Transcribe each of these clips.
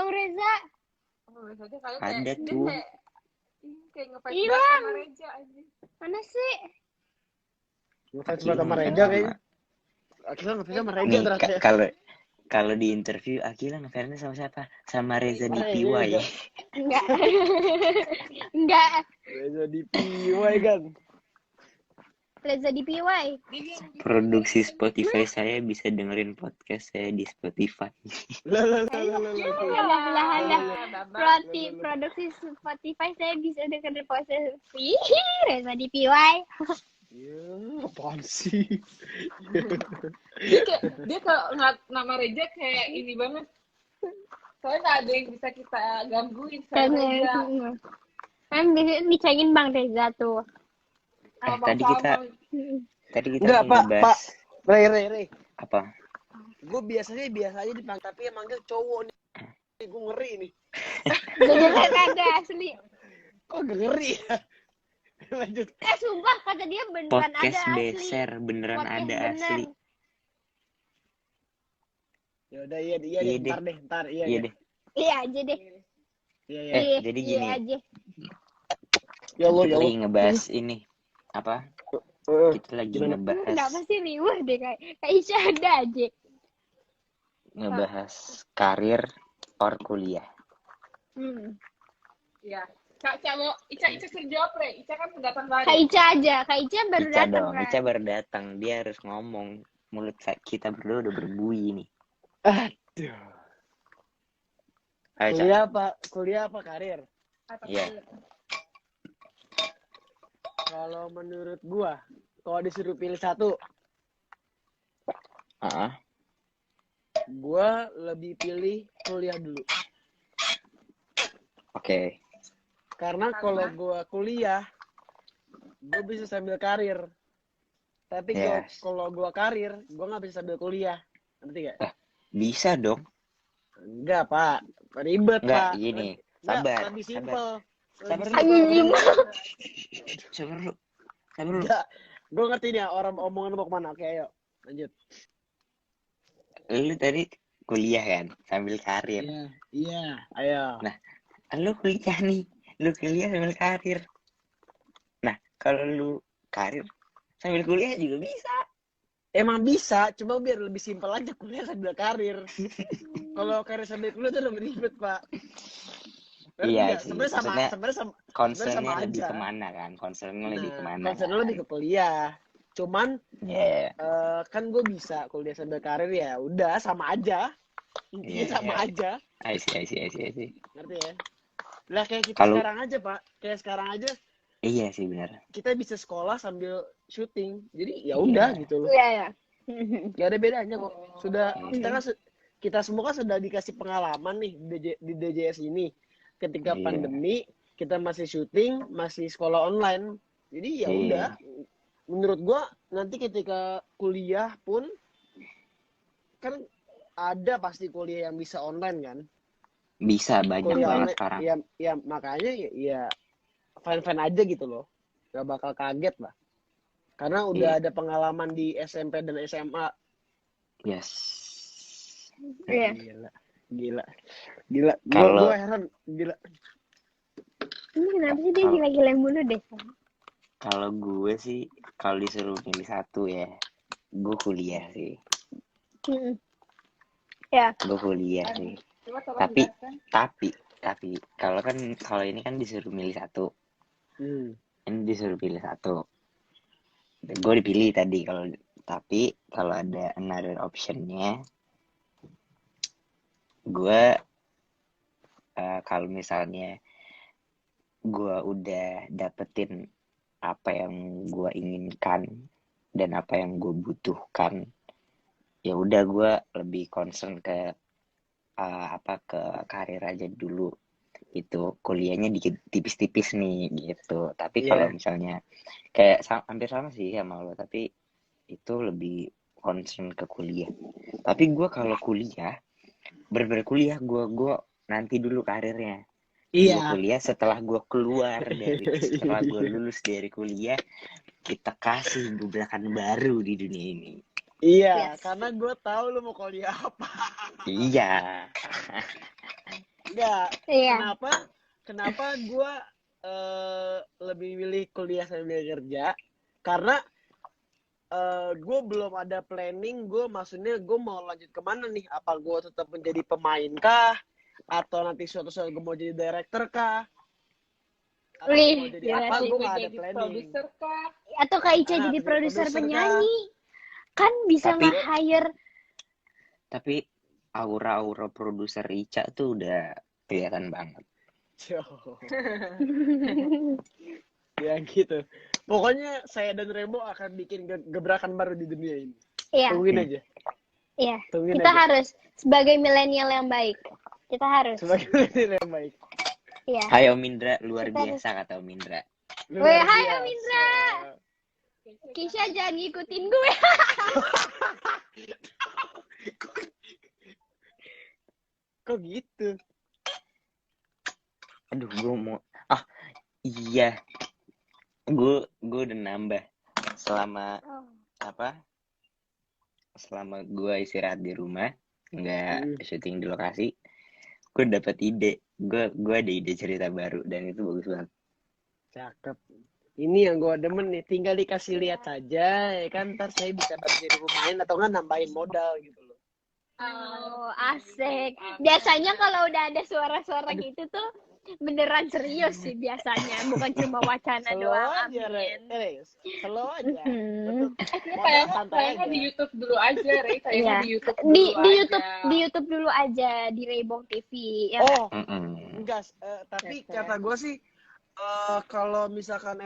Bang Reza. Biasanya kali Ada kayak tuh. kayak ngefans Hilang. banget sama Reja aja. Mana sih? Ngefans banget sama Reja kayaknya. Akila ngefans sama Reja Nih terakhir. kalau di interview Akila ngefansnya sama siapa? Sama Reza DPY. Enggak. Enggak. Reza DPY kan. Reza DPY. Produksi Spotify saya bisa dengerin podcast saya di Spotify. Lah. Produksi Spotify saya bisa dengerin podcast. Reza DPY. Ya, apaan sih? Dia kalau ngeliat nama Reja kayak ini banget. Soalnya nggak ada yang bisa kita gangguin sama Reja. Kan dicengin Bang Reza tuh. Tadi kita Enggak, Pak. Ray. Apa? Gue biasa aja dipanggil, tapi yang manggil cowok nih. Gue ngeri nih. Beneran ada asli. Kok ngeri ya? Lanjut. Sumpah kata dia beneran Podcast ada asli. beser beneran Podcast ada bener. asli. Ya udah iya deh. Ntar iya deh. Iya aja deh. Iya. Jadi gini. Iya aja. Ya Allah. Kita lagi ngebahas ini apa? Kita lagi ngebahas. Kenapa sih riuh deh kayak Isya ada aja. Ngebahas karir or kuliah. Iya. Kak mau Ica jawab, Re. Ica kan pendatang baru. Kak Ica aja. Kak Ica baru Ica datang dong. kan. Ica baru datang. Dia harus ngomong. Mulut kita berdua udah berbuih nih. Aduh. Ayo, Kuliah apa karir? Iya. Kalau menurut gua, kalau disuruh pilih satu, gua lebih pilih kuliah dulu. Oke. Karena kalau gua kuliah, gua bisa sambil karir. Tapi kalau gua karir, gua nggak bisa sambil kuliah. Ngerti gak? Bisa dong. Enggak, Pak. Ribet, Enggak, Pak. gini. Sabar. Lebih simpel. Sabar lu. Enggak. Gue ngerti nih orang omongan mau kemana. Oke, ayo. Lanjut. Lu tadi kuliah kan? Sambil karir. Iya. Ayo. Nah, lu kuliah nih. Lu kuliah sambil karir. Nah, kalau lu karir sambil kuliah juga bisa. Emang bisa, cuma biar lebih simpel aja kuliah sambil karir. Kalau karir sambil kuliah itu lebih ribet, Pak. Iya sih. Sebenarnya concernnya sama lebih aja. kemana kan? Concernnya lebih kemana? Concernnya lebih ke kuliah. Cuman, kan gue bisa kuliah sambil karir ya. Udah sama aja. Intinya sama aja. I see. Ngerti ya? Lah kayak kita sekarang aja, Pak. Kayak sekarang aja. Iya sih benar. Kita bisa sekolah sambil syuting. Jadi ya udah gitu loh. Iya. Gak ada bedanya kok. Sudah kita semua kan sudah dikasih pengalaman nih di DJS ini. Ketika pandemi kita masih syuting, masih sekolah online. Jadi ya udah. Menurut gua nanti ketika kuliah pun kan ada pasti kuliah yang bisa online kan. Bisa banyak banget sekarang. Ya makanya ya fan aja gitu loh. Gak bakal kaget lah. Karena udah ada pengalaman di SMP dan SMA. Yes. Iya. Gila. Kalau Gue heran. Gila. Ini kenapa sih dia gila-gila mulu deh? Kalau gue sih, kalau disuruh pilih satu ya, gue kuliah sih. Ya. Gue kuliah sih. Tapi kalau ini kan disuruh milih satu. Ini disuruh pilih satu. Gue dipilih tadi tapi kalau ada another optionnya, gue kalau misalnya gue udah dapetin apa yang gue inginkan dan apa yang gue butuhkan, ya udah gue lebih concern ke ke karir aja dulu. Itu kuliahnya dikit tipis-tipis nih gitu. Tapi kalau misalnya kayak hampir sama sih sama lo, tapi itu lebih concern ke kuliah. Tapi gue kalau kuliah berkuliah gue nanti dulu karirnya. Gue kuliah setelah gue setelah gue lulus dari kuliah, kita kasih gebrakan baru di dunia ini. Iya, karena gue tahu lu mau kuliah apa. Iya. Enggak. Iya. Kenapa gue lebih milih kuliah sambil kerja? Karena gue belum ada planning. Maksudnya gue mau lanjut kemana nih? Apa gue tetap menjadi pemain kah? Atau nanti suatu saat gue mau jadi director kah? Atau Wih, mau jadi gila apa? sih. Gue Gue nggak ada jadi planning. produser kah? Atau Kak Ica jadi Jadi produser produser penyanyi. Kan bisa Tapi- nge-hire. Tapi aura produser Ica tuh udah kelihatan banget. Ya gitu. Pokoknya saya dan Rebo akan bikin gebrakan baru di dunia ini. Iya, Tungguin aja. iya. Tungguin Kita aja. harus sebagai milenial yang baik. Kita harus. Sebagai yang baik. Iya. Hai Om Indra, luar Kita biasa kata Om Indra. Weh, hai, biasa. Om Indra. Kisha jangan ngikutin gue. Kok gitu? Aduh, gue mau iya. Gue udah nambah selama selama gue istirahat di rumah, nggak syuting di lokasi, gue dapet ide. Gue ada ide cerita baru dan itu bagus banget. Cakep. Ini yang gue demen nih, tinggal dikasih lihat saja, ya kan, ntar saya bisa bantu rumahin atau nggak nambahin modal gitu loh. Oh, asik. Biasanya kalau udah ada suara-suara gitu tuh beneran serius sih biasanya, bukan cuma wacana Slow doang. aja, Amin. slow aja. Hmm. Modal santai Kayaknya aja. di YouTube dulu aja, Rey. Kayaknya Iya. di YouTube Di dulu YouTube aja. di YouTube dulu aja di Raybong TV ya. Oh, Mm-mm. enggak, tapi Oke. kata gue sih, kalau misalkan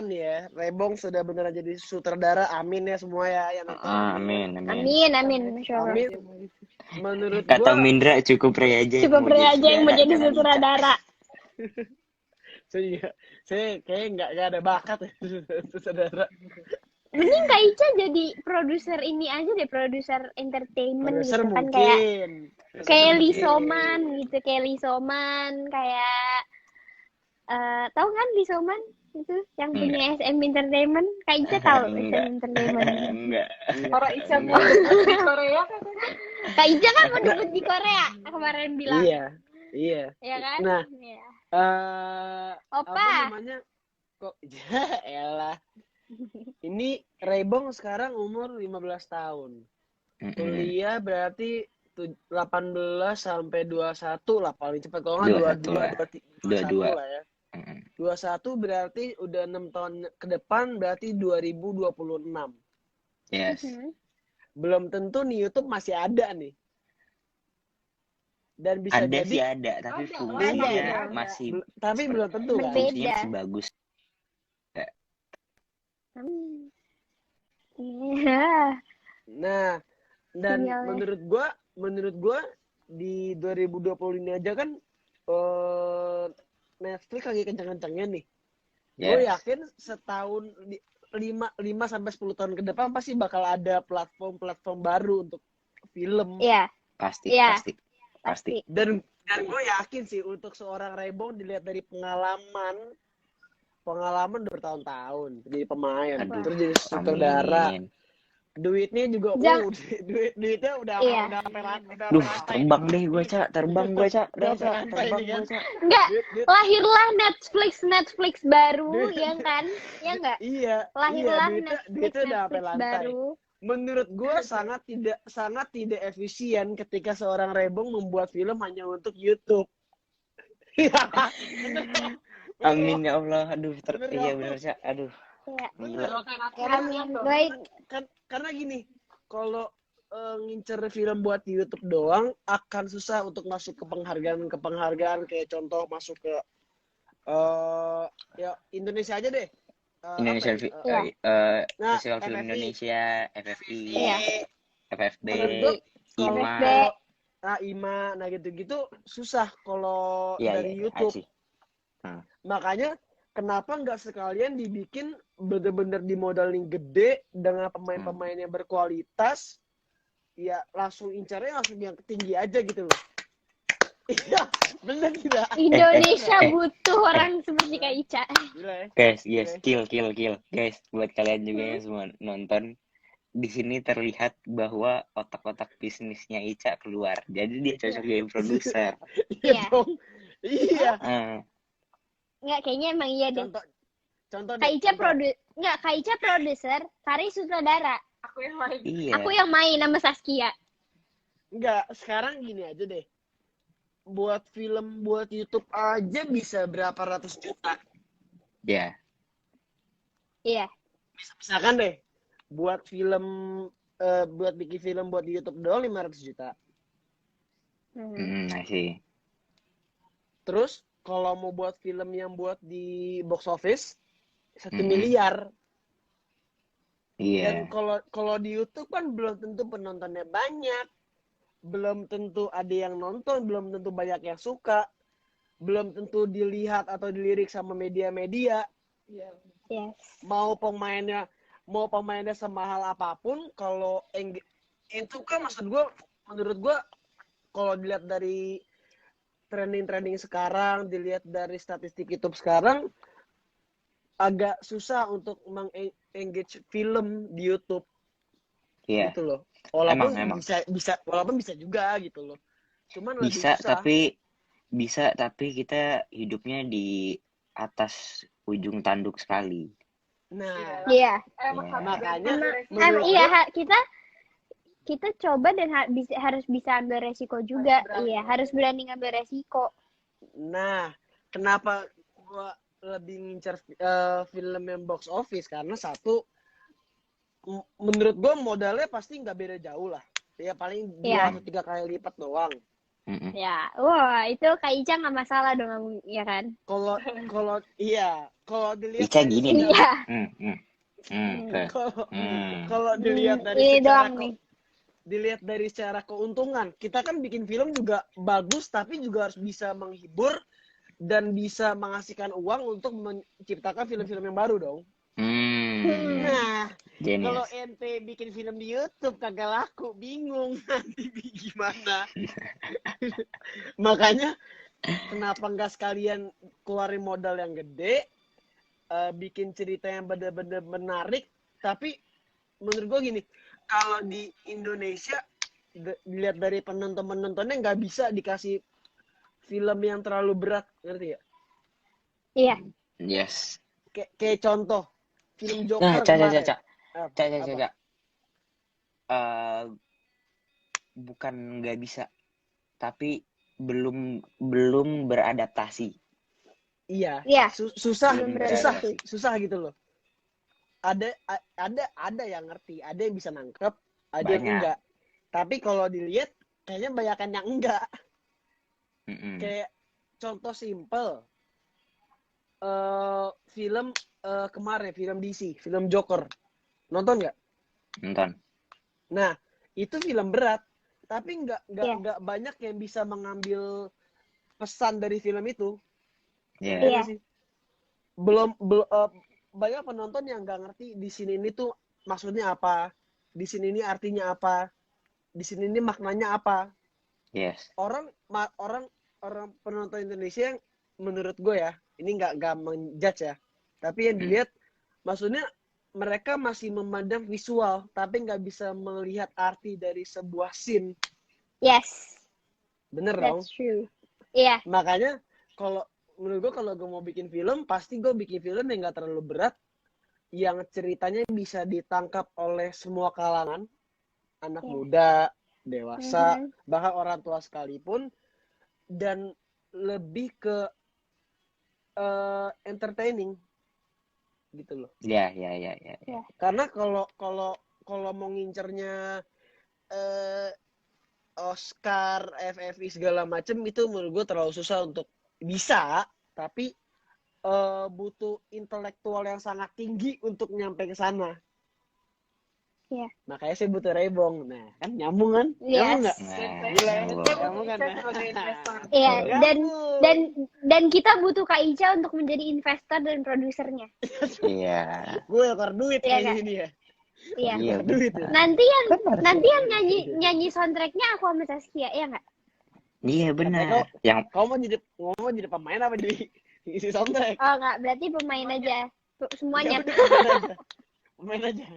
ya, Rebong sudah beneran jadi sutradara, amin ya semua ya yang nonton. Amin. Amin, Masya Allah. Amin. Menurut Kata gue, Mindra cukup Rey aja. Cukup mau Ray aja yang mau jadi jangan Ica. sutradara. saya kayak nggak ada bakat ya sutradara. Mending Kak Ica jadi produser ini aja deh, produser entertainment Produser gitu kan, kayak mungkin. Lisoman gitu, kayak Lisoman, kayak tahu kan Lisoman itu yang punya SM Entertainment? Kak Ica tahu SM Enggak. Entertainment? Enggak. Orang Ica Enggak. di Korea katanya. Kak Ica kan mau debut di Korea kemarin bilang, Iya. ya kan? Nah, Iya. apa Opa, namanya? Kok elah. Ini Rebong sekarang umur 15 tahun. Mm-mm. Kuliah berarti 18 sampai 21 lah paling cepat, kalau nggak 21 lah. 21 lah ya. Mm-mm. 21 berarti udah 6 tahun ke depan, berarti 2026. Yes. Belum tentu nih YouTube masih ada nih. Dan bisa Ada sih jadi, ada, tapi Ada, fungsinya ada. masih tapi belum tentu kan. Berbeda. fungsinya masih bagus. Iya. Nah, dan Sinyalnya. menurut gua di 2020 ini aja kan Netflix lagi kencang-kencangnya nih. Gue Yes. yakin setahun 5 sampai 10 tahun ke depan pasti bakal ada platform baru untuk film. Iya, Pasti, Iya. pasti. pasti. Dan gue yakin sih untuk seorang Rebong dilihat dari pengalaman bertahun-tahun jadi pemain, Aduh, terus jadi sutradara. Amin. Duitnya juga duitnya udah Iya. Duh, terbang deh gue, Cak. Terbang gue, Cak. Udah, Cak. Rantai Terbang nih kan. gue, Cak. Enggak, Duit- lahirlah Netflix baru, Duit- ya kan? Ya enggak? Iya, Lahirlah duitnya udah sampai Netflix lantai. baru. Menurut gue sangat tidak efisien ketika seorang Rebong membuat film hanya untuk YouTube. Amin ya Allah. Aduh, Bener iya nggak? bener, Cak. Aduh, Iya. gila. Doakan aku Amin. tuh. Baik. Karena gini, kalau ngincer film buat YouTube doang akan susah untuk masuk ke penghargaan kayak contoh masuk ke ya Indonesia aja deh. Indonesia Iya. Nah, Festival Film FFI. Indonesia, FFI, Iya. FFB, Menurut gua, IMA. FFB. IMA, nah gitu-gitu susah kalau Iya, dari iya, YouTube. I see. Makanya kenapa nggak sekalian dibikin bener-bener dimodalin gede dengan pemain-pemain yang berkualitas, ya langsung incarnya langsung yang tinggi aja gitu loh. Iya, bener tidak? Indonesia butuh orang seperti Kak Ica. Gila ya. Guys, Oke. kill. Guys, buat kalian juga yang semua nonton, di sini terlihat bahwa otak-otak bisnisnya Ica keluar. Jadi dia cocok jadi produser. Iya Iya. dong. Iya. Nggak, kayaknya emang iya deh. Contoh Kak deh. Ica contoh. Kak Ica produser, Fari sutradara. Aku yang main. Iya. Aku yang main sama Saskia. Enggak, sekarang gini aja deh. Buat film, buat YouTube aja bisa berapa ratus juta. Ya. Iya. Misalkan deh, buat film, buat bikin film buat di YouTube doang 500 juta. I see. Terus kalau mau buat film yang buat di box office 1 miliar. Iya. Dan kalau di YouTube kan belum tentu penontonnya banyak, belum tentu ada yang nonton, belum tentu banyak yang suka, belum tentu dilihat atau dilirik sama media-media. Iya. Yes. Mau pemainnya semahal apapun, kalau itu kan maksud gue, menurut gue kalau dilihat dari trending sekarang, dilihat dari statistik YouTube sekarang, agak susah untuk meng-engage film di YouTube. Iya. Gitu loh. Walaupun Emang. walaupun bisa juga gitu loh. Cuman lebih Bisa susah. tapi kita hidupnya di atas ujung tanduk sekali. Nah, Iya. makanya Iya, kita coba dan harus bisa ambil resiko juga. Harus berani ngambil resiko. Nah, kenapa gua lebih ngincar film yang box office? Karena satu, menurut gua modalnya pasti nggak beda jauh lah. Ya paling 2-3 kali lipat doang. Ya, wah itu Kak Ica nggak masalah dong, ya kan? Kalau dilihat Ica gini nih. Iya. Kalau dilihat dari ini secara doang nih. Dilihat dari secara keuntungan, kita kan bikin film juga bagus, tapi juga harus bisa menghibur dan bisa menghasilkan uang untuk menciptakan film-film yang baru dong. Nah, kalau ente bikin film di YouTube kagak laku, bingung nanti gimana. Makanya kenapa nggak sekalian keluarin modal yang gede, bikin cerita yang bener-bener menarik, tapi menurut gue gini, kalau di Indonesia dilihat dari penontonnya nggak bisa dikasih film yang terlalu berat, ngerti ya? Iya. Yes. Kayak contoh film Joker Nah, kemarin. Caca. Bukan nggak bisa, tapi belum beradaptasi. Iya. Iya. Susah gitu loh. Ada yang ngerti, ada yang bisa nangkep, ada yang enggak. Tapi kalau dilihat kayaknya banyakan yang enggak. Kayak contoh simple, film kemarin, film DC, film Joker, nonton nggak? Nonton. Nah, itu film berat, tapi nggak banyak yang bisa mengambil pesan dari film itu. Iya. Belum banyak penonton yang nggak ngerti di sini ini tuh maksudnya apa, di sini ini artinya apa, di sini ini maknanya apa. Yes. Orang penonton Indonesia yang menurut gue ya, ini nggak menjudge ya, tapi yang dilihat maksudnya mereka masih memandang visual tapi nggak bisa melihat arti dari sebuah scene. Yes. Bener dong? That's true. Iya. Makanya kalau menurut gue, kalau gue mau bikin film, pasti gue bikin film yang nggak terlalu berat, yang ceritanya bisa ditangkap oleh semua kalangan, anak muda, dewasa, bahkan orang tua sekalipun, dan lebih ke entertaining gitu loh. Iya. Karena kalau mau ngincernya Oscar, FFI segala macem, itu menurut gue terlalu susah untuk bisa, tapi butuh intelektual yang sangat tinggi untuk nyampe ke sana. Iya. Makanya saya butuh Rebong. Nah, kan nyambung kan? Yes. Nyambung nggak? Gila, Nyambung kan? Iya, dan kita butuh Kak Ica untuk menjadi investor dan produsernya. Iya. Gue bakar duit Iya, kayak Kak. gini ya. Iya. Iya. Duit ya. Nanti yang nyanyi soundtracknya aku sama Saskia, ya nggak? Iya benar. Yang Kamu mau jadi pemain apa jadi isi soundtrack? Oh nggak, berarti pemain aja semuanya. Ya, pemain aja.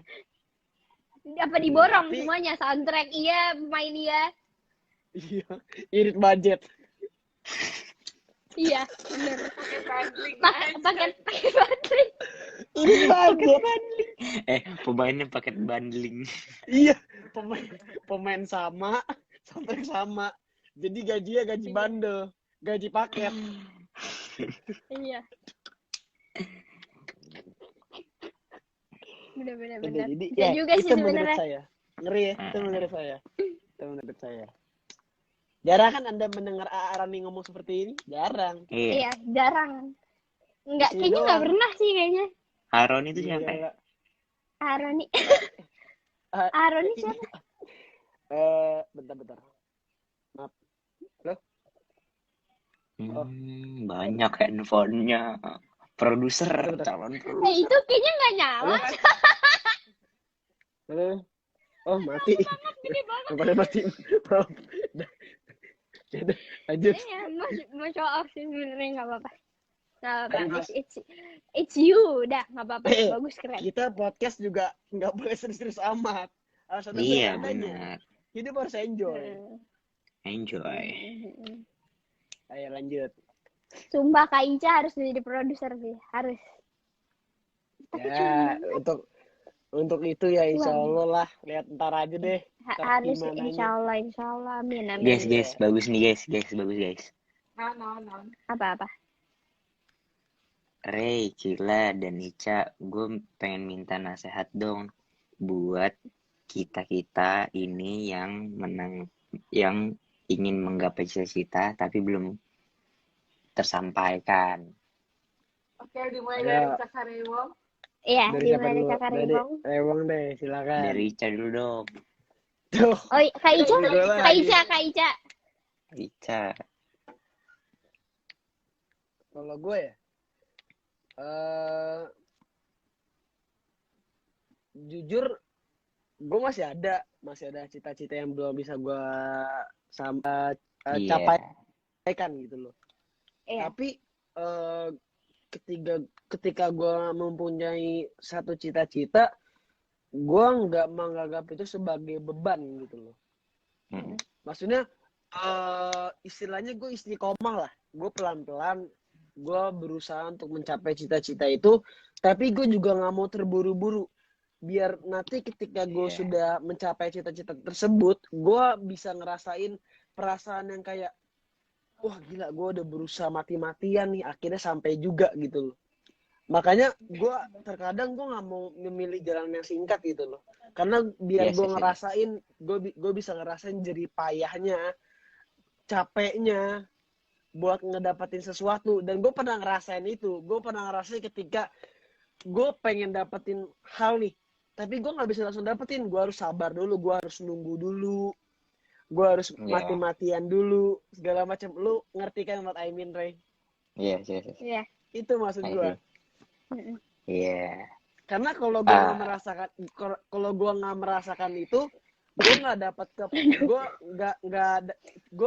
Apa diborong Tapi- semuanya, soundtrack iya, pemain iya. Iya, irit budget. Iya, bener. Pakai bundling Pakai aja. baterai. Irit budget. Pemainnya paket bundling. Iya, pemain sama, soundtrack sama. Jadi gajinya gaji bundle, gaji paket. Iya. Bener. Jadi Bisa ya juga sih itu menurut sebenarnya. saya. Ngeri ya, itu menurut saya. Itu menurut saya. Jarang kan Anda mendengar Arani ngomong seperti ini? Jarang. Iya. Iya, jarang. Enggak, Di sini kayaknya nggak doang. pernah sih kayaknya. Aaron itu siapa? Gila. Aroni. Ah, Aroni siapa? Bentar. Banyak handphonenya. Produser, Bentar. calon produser. Itu kayaknya nggak nyala. Halo. Oh, mati. Gede banget. Rupanya mati. Maaf. Yaudah, lanjut. Iya, mau show off sih sebenarnya nggak apa-apa. Nggak apa-apa. Lanjut. It's you, udah nggak apa-apa. Eh, Bagus keren. Kita podcast juga nggak boleh serius-serius amat. Harus ada Iya, bercandanya. benar. Hidup harus enjoy. Enjoy. Ayo lanjut. Sumpah Kak Ica harus jadi produser sih, harus. Tapi Ya, untuk itu ya insya Cuan. Allah lah. Lihat ntar aja deh. Ntar harus gimananya. insya Allah, amin. Guys, bagus nih guys, bagus guys. Non. Apa? Ray, Cila, dan Ica, gue pengen minta nasihat dong buat kita ini yang ingin menggapai cita-cita tapi belum tersampaikan. Oke, dimulai Ayo. dari Kakak Rewong. Iya, Dari siapa dimulai dari dulu? Kakak Dari Rewong. Rewong deh, silakan. Dari Ica dulu dong. Tuh, Oh, Kak Ica, Gue lagi. Kak Ica. Ica. kalau gue ya, jujur, gue masih ada cita-cita yang belum bisa gue Iya. capaikan gitu loh. Iya. Tapi ketika gue mempunyai satu cita-cita, gue nggak menganggap itu sebagai beban gitu loh. Mm. Maksudnya istilahnya gue istiqomah lah. Gue pelan-pelan, gue berusaha untuk mencapai cita-cita itu. Tapi gue juga nggak mau terburu-buru. Biar nanti ketika gue Iya. sudah mencapai cita-cita tersebut, gue bisa ngerasain perasaan yang kayak, wah gila, gue udah berusaha mati-matian nih, akhirnya sampai juga gitu loh. Makanya gue terkadang gue nggak mau memilih jalan yang singkat gitu loh, karena biar Yes, gue yes, yes. ngerasain, gue bisa ngerasain jerih payahnya, capeknya buat ngedapetin sesuatu. Dan gue pernah ngerasain itu. Gue pernah ngerasain ketika gue pengen dapetin hal nih, tapi gue nggak bisa langsung dapetin. Gue harus sabar dulu, gue harus nunggu dulu, gue harus Iya. mati-matian dulu, segala macam. Lu ngerti kan what I mean, Ray? Iya. Iya. Itu maksud gue. Iya. Karena kalau gue nggak merasakan, kalau gue nggak merasakan itu, gue nggak dapat gue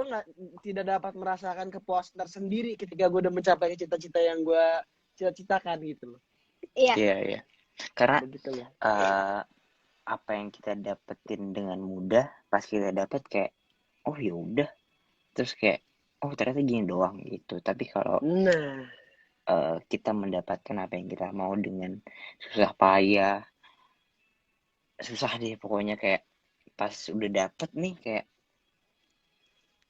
nggak tidak dapat merasakan kepuasan tersendiri ketika gue udah mencapai cita-cita yang gue cita-citakan gitu loh. Iya. Karena Begitu loh. apa yang kita dapetin dengan mudah, pas kita dapet kayak, oh ya udah, terus kayak, oh ternyata gini doang gitu. Tapi kalau Nah, kita mendapatkan apa yang kita mau dengan susah payah, susah deh pokoknya, kayak pas udah dapet nih kayak,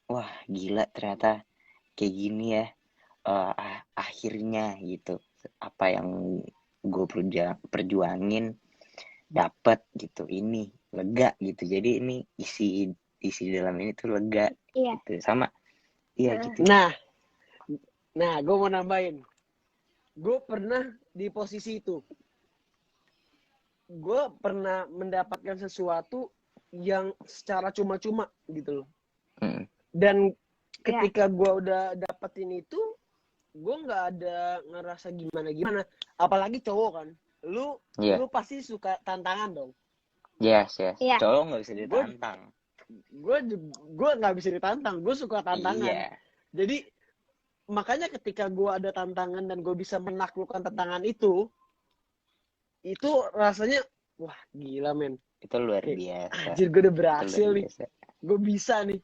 wah gila ternyata kayak gini ya, akhirnya gitu, apa yang gue perjuangin dapet gitu, ini lega gitu. Jadi ini isi dalam ini tuh lega Iya. gitu, sama iya gitu. nah, gue mau nambahin. Gue pernah di posisi itu. Gue pernah mendapatkan sesuatu yang secara cuma-cuma gitu loh. Mm. Dan ketika gue udah dapetin itu, gue nggak ada ngerasa gimana. Apalagi cowok kan. Lu pasti suka tantangan dong. Yes. Iya. Cowok nggak bisa ditantang. Gue nggak bisa ditantang. Gue suka tantangan. Iya. Jadi makanya ketika gue ada tantangan dan gue bisa menaklukkan tantangan itu rasanya wah gila men. Itu luar Kayak, biasa. anjir gue udah Itu berhasil luar nih. biasa. Gue bisa nih.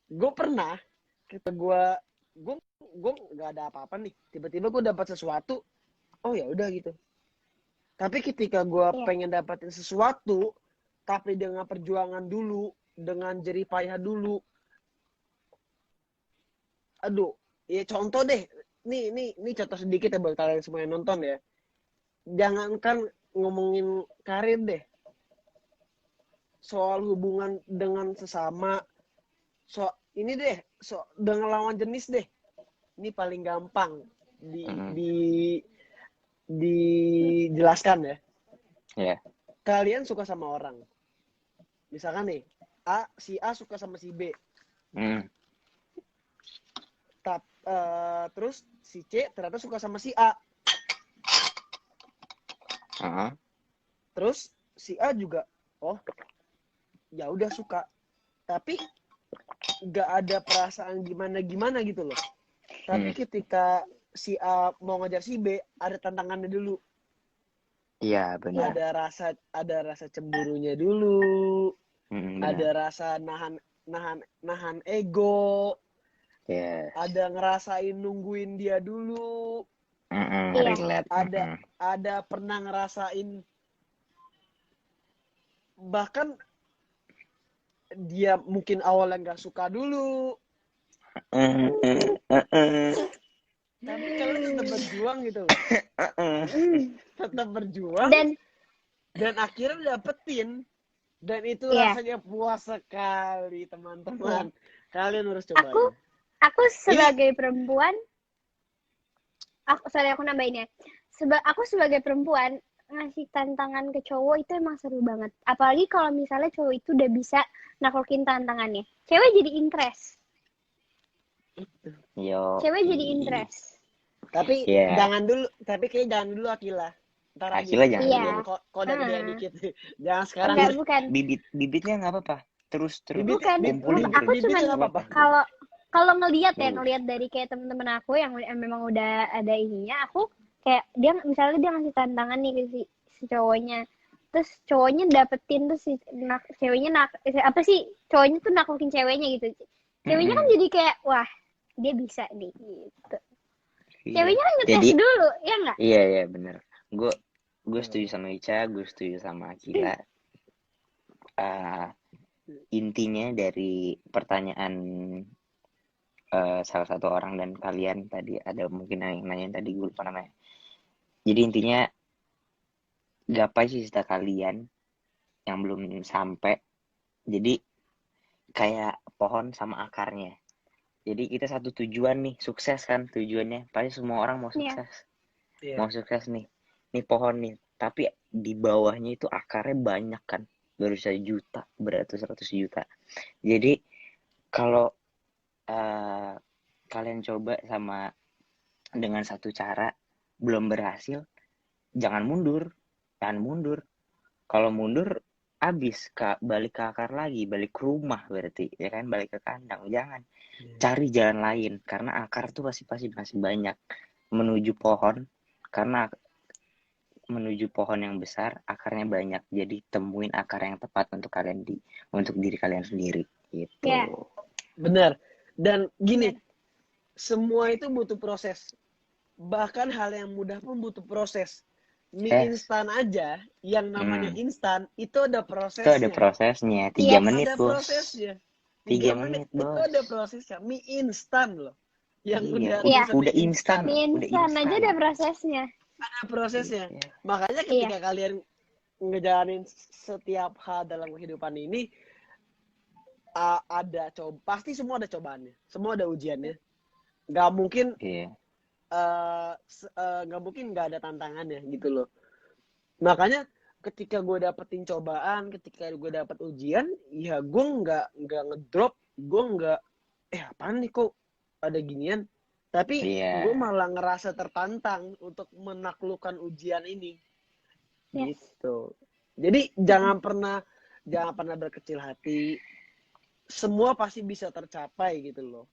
Gue pernah gue nggak ada apa-apa nih. Tiba-tiba gue dapat sesuatu. Oh ya udah gitu. Tapi ketika gue Iya. pengen dapatin sesuatu, tapi dengan perjuangan dulu, dengan jerih payah dulu. Aduh, ya contoh deh. Nih contoh sedikit ya buat kalian semua yang nonton ya. Jangankan ngomongin karir deh. Soal hubungan dengan sesama. Ini deh, dengan lawan jenis deh. Ini paling gampang dijelaskan ya. Ya. Kalian suka sama orang. Misalkan nih, si A suka sama si B. Terus si C ternyata suka sama si A. Terus si A juga, oh ya udah suka. Tapi nggak ada perasaan gimana gitu loh. Tapi ketika si A mau ngejar si B, ada tantangannya dulu. Iya, benar. Ada rasa cemburunya dulu. Benar. Ada rasa nahan ego. Yes. Ada ngerasain nungguin dia dulu. Relate. Ada pernah ngerasain bahkan dia mungkin awalnya nggak suka dulu. Tapi kalian tetap berjuang gitu loh. Tetap berjuang. Dan akhirnya dapetin. Dan itu rasanya puas sekali, teman-teman. Kalian harus coba. Aku sebagai perempuan, aku nambahin ya. Aku sebagai perempuan ngasih tantangan ke cowok itu emang seru banget. Apalagi kalau misalnya cowok itu udah bisa naklukin tantangannya. Cewek jadi interest. Cewek jadi interest. Tapi jangan dulu Akila. Ntar Akila jangan dulu. Kok udah gede dikit. Jangan sekarang. Bukan. Bibitnya nggak apa-apa. Terus. Bukan. Aku cuma kalau ngelihat dari kayak teman-teman aku yang memang udah ada ininya, aku kayak dia misalnya dia ngasih tantangan nih ke si cowoknya. Terus cowoknya dapetin tuh cowoknya tuh naklukin ceweknya gitu. Ceweknya kan jadi kayak wah, dia bisa nih gitu. Ceweknya kan ngetes dulu, ya nggak? Iya benar. Gue setuju sama Ica, gue setuju sama Akila. Intinya dari pertanyaan salah satu orang dan kalian tadi ada mungkin yang nanyain tadi, gue lupa namanya. Jadi intinya gapai cita kalian yang belum sampai. Jadi kayak pohon sama akarnya. Jadi kita satu tujuan nih, sukses kan tujuannya. Pasti semua orang mau sukses. Mau sukses nih. Nih pohon nih. Tapi di bawahnya itu akarnya banyak kan. Baru 1 juta, beratus-ratus juta. Jadi kalau kalian coba dengan satu cara belum berhasil, jangan mundur. Kalau mundur habis balik ke akar lagi, balik ke rumah berarti ya kan, balik ke kandang. Jangan cari jalan lain karena akar tuh pasti masih banyak menuju pohon. Karena menuju pohon yang besar akarnya banyak, jadi temuin akar yang tepat untuk diri kalian sendiri gitu. Benar. Dan gini, semua itu butuh proses. Bahkan hal yang mudah pun butuh proses. Mie instan aja, yang namanya instan, itu ada prosesnya. Itu ada prosesnya, 3 menit, ada bos. Prosesnya. 3 menit, bos. Itu ada prosesnya. Mie instan loh. Yang udah instan. Mie instan aja ada prosesnya. Ada prosesnya. Makanya ketika kalian ngejalanin setiap hal dalam kehidupan ini, pasti semua ada cobaannya. Semua ada ujiannya. Nggak mungkin nggak mungkin nggak ada tantangannya gitu loh. Makanya ketika gue dapetin cobaan, ketika gue dapet ujian, ya gue nggak ngedrop, gue nggak apaan nih kok ada ginian, tapi gue malah ngerasa tertantang untuk menaklukkan ujian ini. Gitu. Jadi jangan pernah berkecil hati. Semua pasti bisa tercapai gitu loh.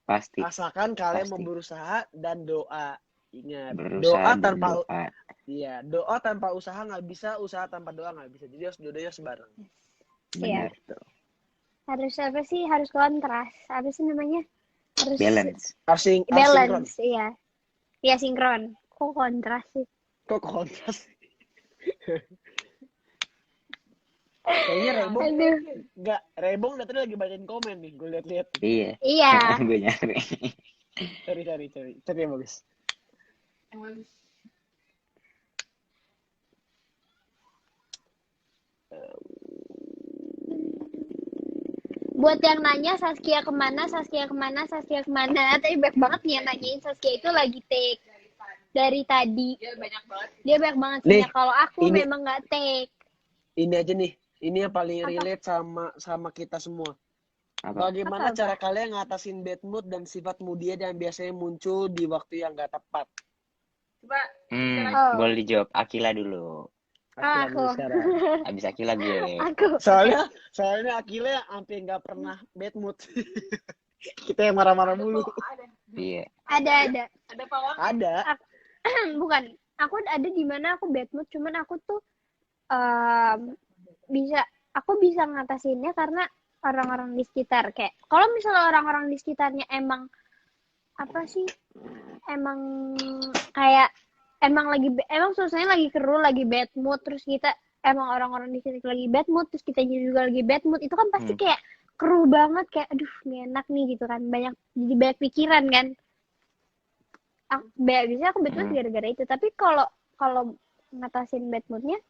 Pasti. Asalkan kalian mau berusaha dan doa. Ingat, Berusaha dan tanpa doa. iya, doa tanpa usaha nggak bisa, usaha tanpa doa nggak bisa. Jadi harus dua-duanya sebareng. Iya. Benar. Harus apa sih? Harus kontras. Apa sih namanya? Harus Balance. Harus sinkron. balance, iya. Iya sinkron. Kok kontras sih? Kok kontras? Kayaknya Aduh. Rebong dari tadi lagi bacain komen nih, gue liat-liat. Iya. Iya. Gue nyari. Cari yang bagus. Buat yang nanya Saskia kemana, tapi banyak banget nih yang nanyain Saskia itu lagi take dari tadi. Dia banyak banget Nih, sih. Kalau aku ini- memang nggak take. Ini aja nih, ini yang paling Apa? relate sama kita semua. Apa? Bagaimana Apa? cara kalian ngatasin bad mood dan sifat moody yang biasanya muncul di waktu yang gak tepat? Coba Oh. Boleh dijawab Akila dulu. Akila Aku. dulu sekarang. Abis Akila gue. Aku. Soalnya Akila sampai nggak pernah bad mood. Kita yang marah-marah mulu. Iya. Ada. Ada pawang. Ada. Bukan. Aku ada di mana aku bad mood, cuman aku tuh aku bisa ngatasinnya karena orang-orang di sekitar. Kayak kalau misalnya orang-orang di sekitarnya emang apa sih? Emang kayak emang suasananya lagi keruh, lagi bad mood, terus kita emang orang-orang di sekitar lagi bad mood, terus kita juga lagi bad mood, itu kan pasti kayak keruh banget, kayak aduh gak enak nih gitu kan, jadi banyak pikiran kan. Biasanya aku bad mood gara-gara itu. Tapi kalau ngatasin bad moodnya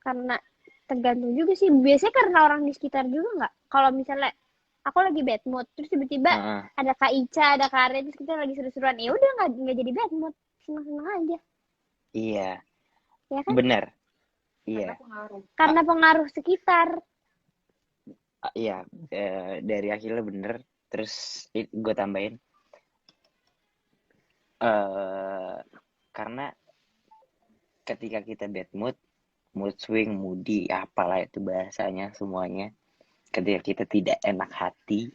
karena tergantung juga sih, biasanya karena orang di sekitar juga nggak. Kalau misalnya aku lagi bad mood terus tiba-tiba ada Kak Ica, ada Kak Aren, terus kita lagi seru-seruan, ya udah nggak jadi bad mood, senang-senang aja. Iya. Ya kan? Benar. Iya. Karena pengaruh sekitar. Iya. Dari Akila bener. Terus gue tambahin. Karena ketika kita bad mood swing, moody, apalah itu bahasanya semuanya. Ketika kita tidak enak hati,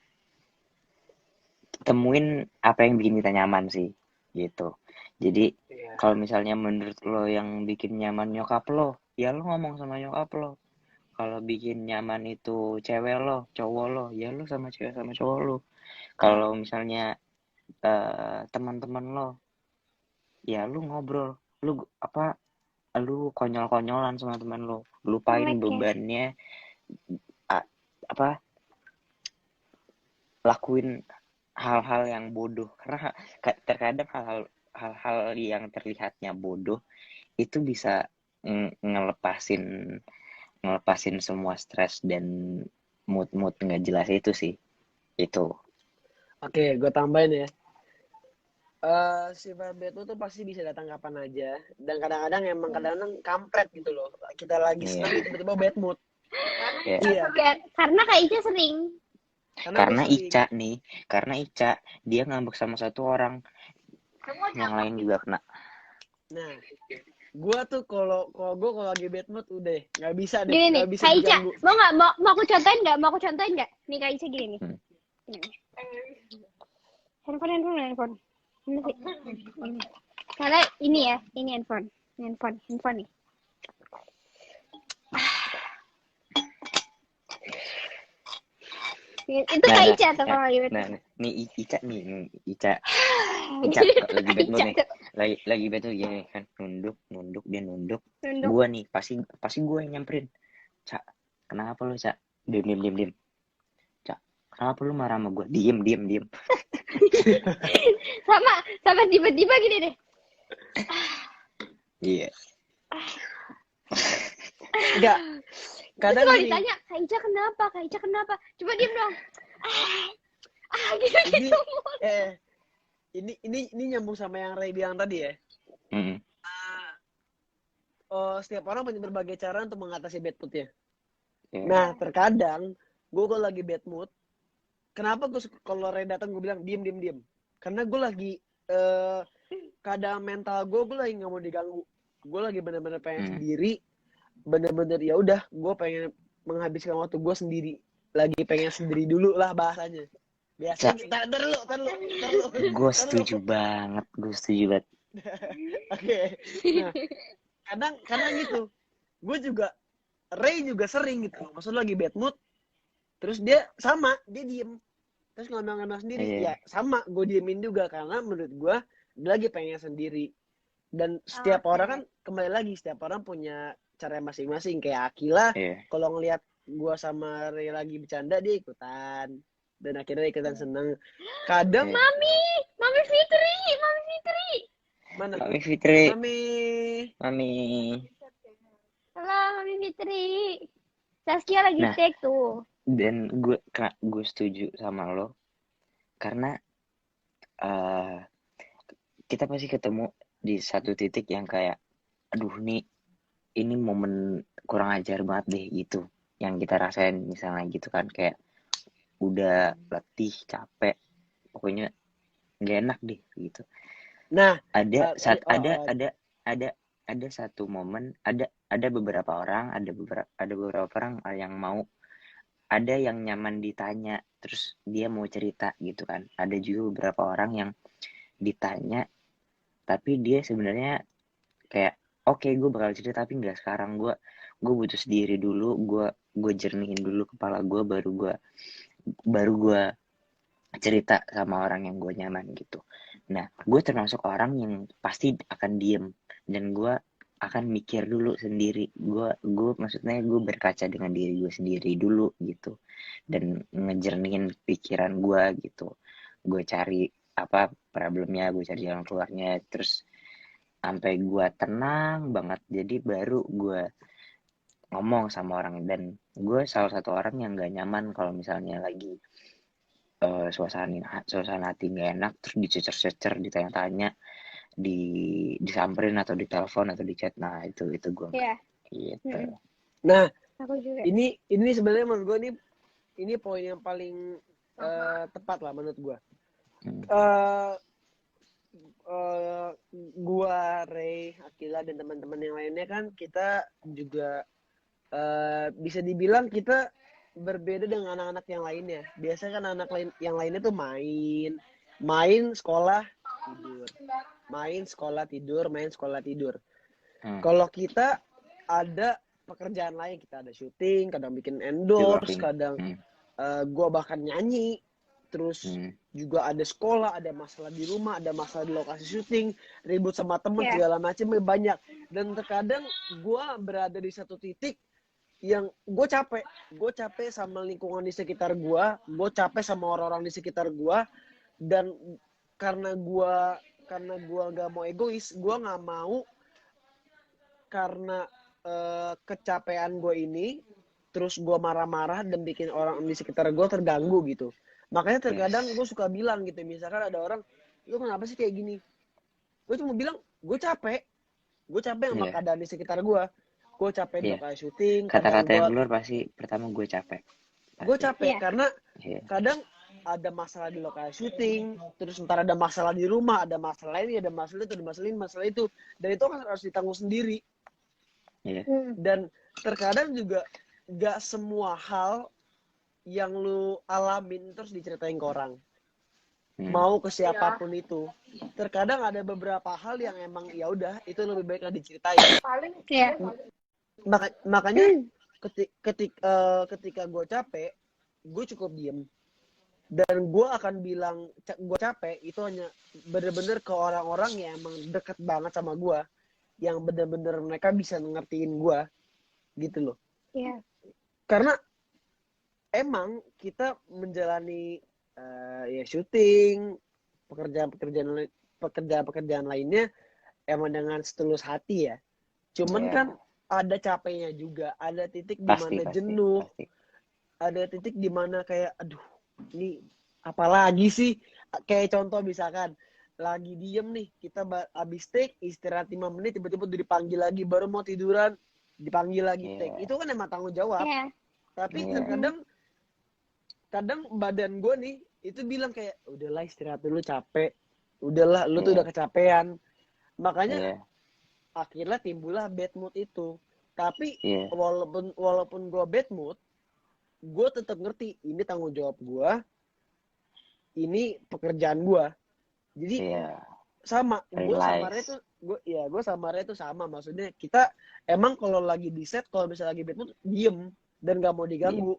temuin apa yang bikin kita nyaman sih, gitu. Jadi kalau misalnya menurut lo yang bikin nyaman nyokap lo, ya lo ngomong sama nyokap lo. Kalau bikin nyaman itu cewek lo, cowok lo, ya lo sama cewek sama cowok lo. Kalau misalnya teman-teman lo, ya lo ngobrol, lu konyol-konyolan sama teman lo, lupain bebannya, lakuin hal-hal yang bodoh, karena terkadang hal-hal yang terlihatnya bodoh itu bisa ngelepasin semua stres dan mood nggak jelas itu sih. Itu. Oke, gue tambahin ya. Sifat bad mood tuh pasti bisa datang kapan aja, dan kadang-kadang kampret gitu loh. Kita lagi senang tiba-tiba bad mood. Iya. Karena Kak Ica sering. Karena Ica dia ngambek sama satu orang, yang lain juga kena. Nah, gue tuh kalau lagi bad mood udah nggak bisa deh. Gini nih, bisa Kak Ica, diganggu. mau aku contohin nggak? Nih Kak Ica gini nih. Handphone. Ini sih. Karena ini handphone nih. Itu Kak Ica tuh kalau lagi bad mood. Nih Ica lagi bad mood nih. Lagi bad mood gini kan, nunduk dia nunduk. Gua nih pasti gua yang nyamperin. Cak, kenapa lu, Cak? Diam. Cak, kenapa lu marah sama gua? Diem. sama tiba-tiba gini deh. Iya. Enggak. Kadang kalau ditanya, Kak Ica kenapa? Coba diem dong. Gitu. Ini nyambung sama yang Ray bilang tadi ya. Setiap orang punya berbagai cara untuk mengatasi bad mood ya. Nah, terkadang gue kalau lagi bad mood, kenapa gue kalau Ray datang gue bilang diem. Karena gue lagi keadaan mental gue lagi nggak mau diganggu. Gue lagi benar-benar pengen sendiri. Bener-bener ya udah, gue pengen menghabiskan waktu gue sendiri, lagi pengen sendiri dulu lah bahasanya. Biasa. Tar lu. Gue setuju banget. Oke. Nah, kadang gitu. Gue juga Ray juga sering gitu. Maksudnya lagi bad mood, terus dia diem. Terus ngomong-ngomong sendiri, Iya. ya sama, gue diemin juga karena menurut gue dia lagi pengen sendiri. Dan setiap Oke. orang kan kembali lagi, setiap orang punya cara masing-masing. Kayak Akila, Iya. kalau ngelihat gue sama Ray lagi bercanda dia ikutan. Dan akhirnya ikutan seneng. Kadang Iya. Mami Fitri. mana? Mami Fitri, Mami. Mami. Halo, Mami Fitri. Saskia lagi Nah, take tuh. dan gue setuju sama lo karena eh kita pasti ketemu di satu titik yang kayak, aduh nih, ini momen kurang ajar banget deh gitu. Yang kita rasain misalnya gitu kan, kayak udah letih, capek, pokoknya nggak enak deh gitu. Nah, Ada satu momen, ada beberapa orang, ada beberapa orang yang mau, ada yang nyaman ditanya, terus dia mau cerita gitu kan. Ada juga beberapa orang yang ditanya, tapi dia sebenarnya kayak, oke, gue bakal cerita tapi nggak sekarang, gue butuh sendiri dulu, gue jernihin dulu kepala gue, baru gue cerita sama orang yang gue nyaman gitu. Nah, gue termasuk orang yang pasti akan diem, dan gue akan mikir dulu sendiri. Gue maksudnya gue berkaca dengan diri gue sendiri dulu gitu, dan ngejernihin pikiran gue gitu. Gue cari apa problemnya, gue cari jalan keluarnya, terus sampai gue tenang banget, jadi baru gue ngomong sama orang. Dan gue salah satu orang yang gak nyaman kalau misalnya lagi suasana hati nggak enak, terus dicecer-cecer, ditanya-tanya, disamperin atau ditelepon atau di chat. Nah, itu gue Iya. gitu. Nah, Aku juga. ini sebenarnya menurut gue ini poin yang paling tepat lah menurut gue. Gua, Ray, Akila, dan teman-teman yang lainnya kan kita juga bisa dibilang kita berbeda dengan anak-anak yang lainnya. Biasanya kan anak yang lainnya tuh main sekolah tidur, main sekolah tidur, main sekolah tidur. Kalau kita ada pekerjaan lain, kita ada syuting, kadang bikin endorse, kadang gua bahkan nyanyi, terus juga ada sekolah, ada masalah di rumah, ada masalah di lokasi syuting, ribut sama temen, segala macam banyak. Dan terkadang gue berada di satu titik yang gue capek sama lingkungan di sekitar gue capek sama orang-orang di sekitar gue. Dan karena gue gak mau egois, gue gak mau karena kecapean gue ini terus gue marah-marah dan bikin orang di sekitar gue terganggu gitu. Makanya terkadang gue suka bilang gitu, misalkan ada orang, lu kenapa sih kayak gini? Gue cuma bilang, gue capek sama keadaan di sekitar gue capek di lokasi syuting. Kata-kata yang keluar pasti pertama gue capek. Gue capek karena kadang ada masalah di lokasi syuting, terus ntar ada masalah di rumah, ada masalah ini, ada masalah itu, ada masalah itu, dan itu kan harus ditanggung sendiri. Dan terkadang juga gak semua hal yang lu alamin terus diceritain ke orang, mau ke siapapun itu. Terkadang ada beberapa hal yang emang ya udah itu lebih baik lah diceritain. Makanya ketika gue capek, gue cukup diem, dan gue akan bilang gue capek itu hanya bener-bener ke orang-orang yang emang deket banget sama gue, yang bener-bener mereka bisa ngertiin gue gitu loh. Karena emang kita menjalani ya syuting, pekerjaan lainnya emang dengan setulus hati ya. Cuman kan ada capeknya juga, ada titik di mana jenuh, ada titik di mana kayak aduh, ini apalagi sih? Kayak contoh misalkan lagi diem nih, kita habis take, istirahat 5 menit, tiba-tiba udah dipanggil lagi, baru mau tiduran dipanggil lagi take. Itu kan emang tanggung jawab. Tapi kadang badan gue nih itu bilang kayak udahlah istirahat dulu, capek, udahlah lu tuh udah kecapean. Makanya akhirnya timbullah bad mood itu. Tapi walaupun gue bad mood, gue tetap ngerti ini tanggung jawab gue, ini pekerjaan gue. Jadi sama. Gue sama Ray Realize. tuh gue sama Ray tuh sama. Maksudnya kita emang kalau lagi di set, kalau misalnya lagi bad mood, diem dan gak mau Diem. diganggu.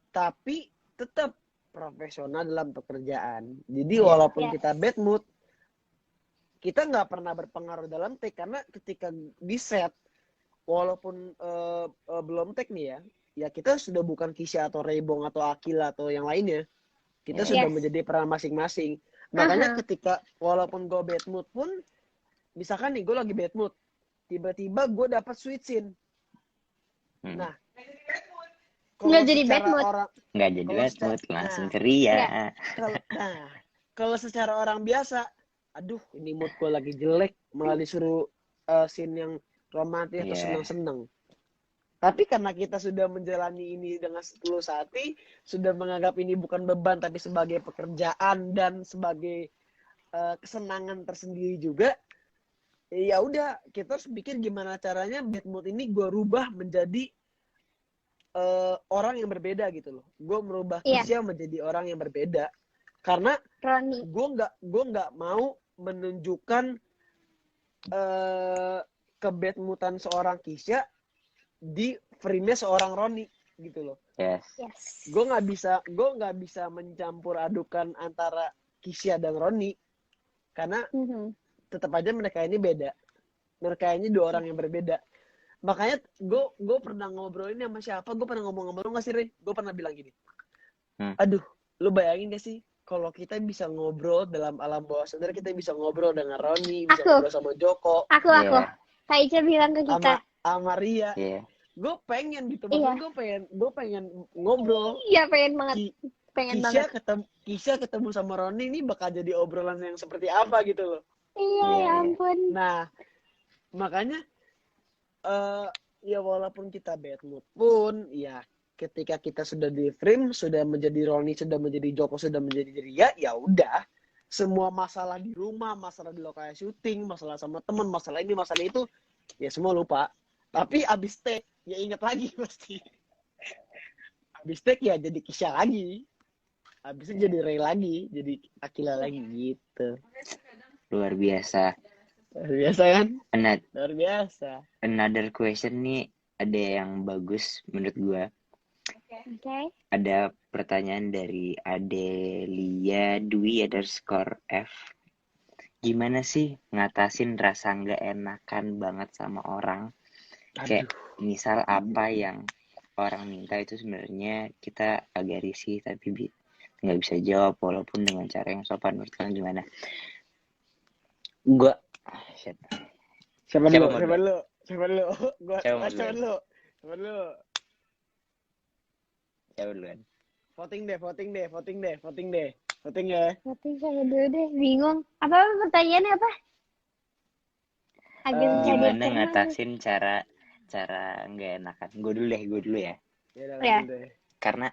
Tapi tetap profesional dalam pekerjaan. Jadi Iya. walaupun Yes. kita bad mood, kita nggak pernah berpengaruh dalam take, karena ketika di set walaupun belum take nih ya kita sudah bukan Kisha atau Raybong atau Akila atau yang lainnya. Kita Iya. sudah Yes. menjadi peran masing-masing. Makanya Aha. ketika walaupun gue bad mood pun, misalkan nih gue lagi bad mood, tiba-tiba gue dapat sweet scene. Hmm. Nah, Nggak kalau jadi bad secara mood. orang Nggak jadi kalau bad secara- mood, langsung nah, ceria. kalau secara orang biasa, aduh ini mood gue lagi jelek, malah disuruh scene yang romantis atau Iya. senang-senang. Tapi karena kita sudah menjalani ini dengan setulus hati, sudah menganggap ini bukan beban tapi sebagai pekerjaan dan sebagai kesenangan tersendiri juga, ya udah kita harus pikir gimana caranya bad mood ini gue rubah menjadi orang yang berbeda gitu loh. Gue merubah Iya. Kisha menjadi orang yang berbeda karena Roni. gue nggak mau menunjukkan kebadmutan seorang Kisha di frame-nya seorang Roni gitu loh. Yes. Yes. Gue nggak bisa mencampur adukan antara Kisha dan Roni karena Mhm. tetap aja mereka ini beda. Mereka ini dua orang yang berbeda. Makanya gue pernah ngobrol ini sama siapa? Gue pernah ngomong-ngomong nggak sih, Re? Gue pernah bilang gini. Aduh, lu bayangin gak sih kalau kita bisa ngobrol dalam alam bawah sadar, kita bisa ngobrol dengan Roni, bisa Aku. ngobrol sama Joko, Aku. Iya. Kak Ica bilang ke kita. sama Ria. Iya. Gue pengen gitu, Iya. maksudnya gue pengen ngobrol. Iya, pengen banget. Pengen banget. Kisha ketemu sama Roni ini bakal jadi obrolan yang seperti apa gitu loh. Iya, Iya, ya iya. ampun. Nah, makanya ya walaupun kita bad mood pun, ya ketika kita sudah di frame, sudah menjadi Roni, sudah menjadi Joko, sudah menjadi Ria, ya udah. Semua masalah di rumah, masalah di lokasi syuting, masalah sama teman, masalah ini, masalah itu, ya semua lupa. Tapi abis take, ya ingat lagi pasti. Abis take ya jadi Kisha lagi. Abisnya jadi Ray lagi, jadi Akila lagi gitu. Luar biasa. Luar biasa kan? Luar biasa. Another question nih, ada yang bagus menurut gua. Oke. Ada pertanyaan dari Adelia Dwi _F. Gimana sih ngatasin rasa nggak enakan banget sama orang? Kayak misal apa yang orang minta itu sebenarnya kita agak risih tapi nggak bisa jawab walaupun dengan cara yang sopan. Menurut kalian gimana? Gua Siapa dulu? duluan. Voting ya. Tapi saya dulu deh, bingung. Apa pertanyaannya apa? Agak susah Gimana dicerna. ngatasin cara nggak enakan? Gue dulu ya. Ya. Karena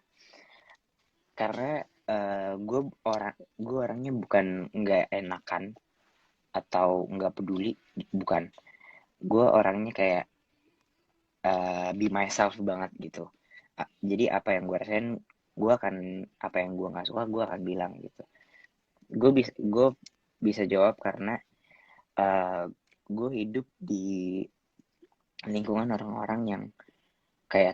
gue orangnya bukan nggak enakan atau nggak peduli, bukan. Gue orangnya kayak be myself banget gitu. Jadi apa yang gue rasain, gue akan, apa yang gue nggak suka gue akan bilang gitu. Gue bisa jawab karena gue hidup di lingkungan orang-orang yang kayak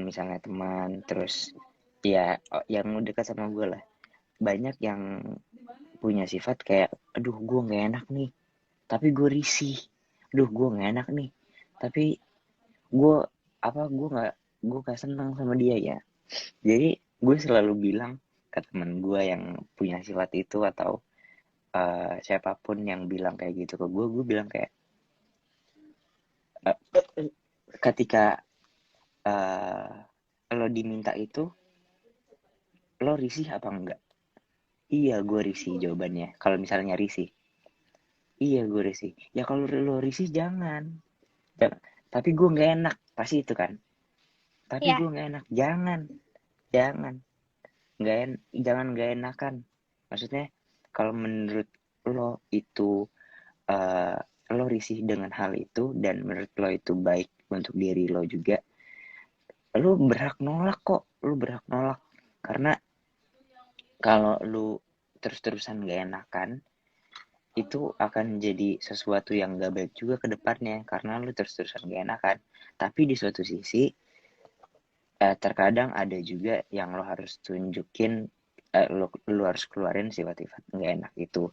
misalnya teman, terus ya yang dekat sama gue lah. Banyak yang punya sifat kayak, aduh gue nggak enak nih, tapi gue risih. Aduh gue nggak enak nih, tapi gue nggak senang sama dia ya. Jadi gue selalu bilang ke teman gue yang punya sifat itu atau siapapun yang bilang kayak gitu ke gue bilang kayak ketika lo diminta itu, lo risih apa enggak? Iya gue risih jawabannya. Kalau misalnya risih, iya gue risih. Ya kalau lo risih jangan. Tapi gue nggak enak, pasti itu kan. Tapi gue nggak enak, jangan nggak enakan. Maksudnya kalau menurut lo itu lo risih dengan hal itu dan menurut lo itu baik untuk diri lo juga, lo berhak nolak kok. Karena kalau lo terus-terusan gak enakan, itu akan jadi sesuatu yang gak baik juga ke depannya karena lu terus-terusan gak enakan. Tapi di suatu sisi terkadang ada juga yang lo harus tunjukin, lu harus keluarin sifat-sifat gak enak itu.